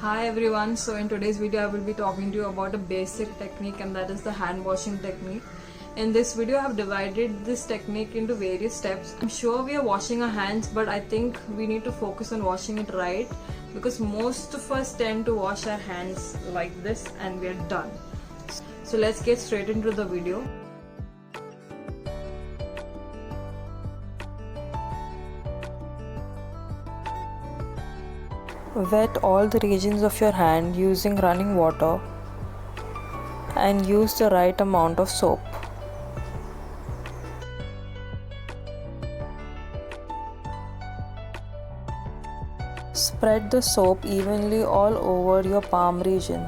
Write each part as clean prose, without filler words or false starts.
Hi everyone, so in today's video I will be talking to you about a basic technique, and that is the hand washing technique. In this video I have divided this technique into various steps. I'm sure we are washing our hands, but I think we need to focus on washing it right, because most of us tend to wash our hands like this and we are done. So let's get straight into the video. Wet all the regions of your hand using running water and use the right amount of soap. Spread the soap evenly all over your palm region.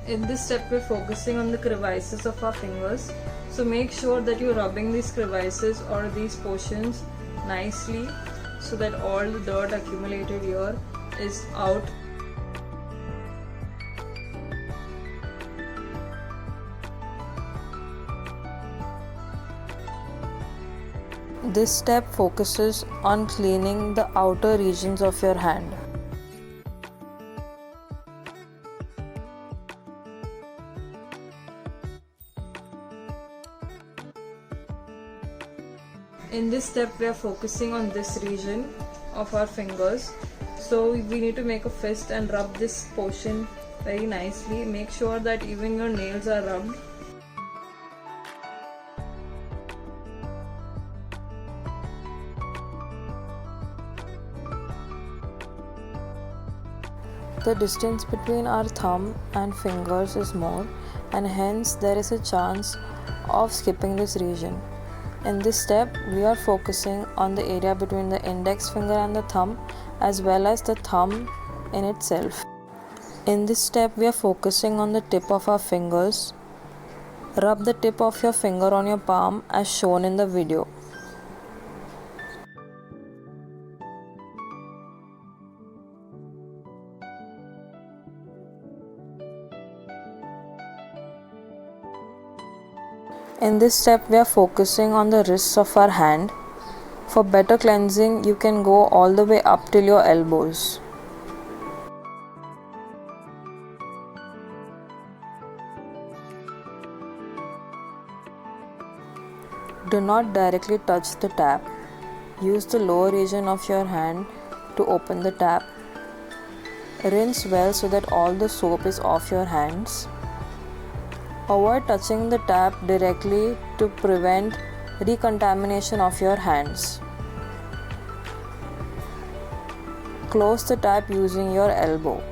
In this step we're focusing on the crevices of our fingers. So make sure that you're rubbing these crevices or these portions nicely so that all the dirt accumulated here is out. This step focuses on cleaning the outer regions of your hand. In this step we are focusing on this region of our fingers. So we need to make a fist and rub this portion very nicely. Make sure that even your nails are rubbed. The distance between our thumb and fingers is more, and hence there is a chance of skipping this region. In this step, we are focusing on the area between the index finger and the thumb, as well as the thumb in itself. In this step, we are focusing on the tip of our fingers. Rub the tip of your finger on your palm as shown in the video. In this step, we are focusing on the wrists of our hand. For better cleansing, you can go all the way up till your elbows. Do not directly touch the tap. Use the lower region of your hand to open the tap. Rinse well so that all the soap is off your hands. Avoid touching the tap directly to prevent recontamination of your hands. Close the tap using your elbow.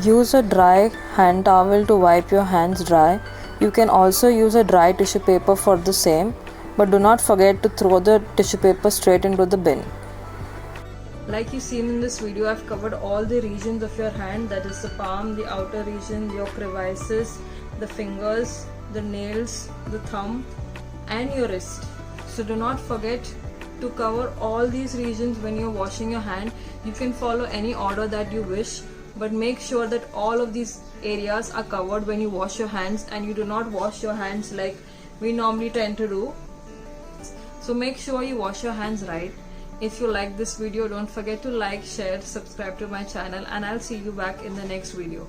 Use a dry hand towel to wipe your hands dry. You can also use a dry tissue paper for the same, but do not forget to throw the tissue paper straight into the bin. Like you've seen in this video, I've covered all the regions of your hand, that is the palm, the outer region, your crevices, the fingers, the nails, the thumb and your wrist. So do not forget to cover all these regions when you're washing your hand. You can follow any order that you wish, but make sure that all of these areas are covered when you wash your hands, and you do not wash your hands like we normally tend to do. So make sure you wash your hands right. If you like this video, don't forget to like, share, subscribe to my channel, and I'll see you back in the next video.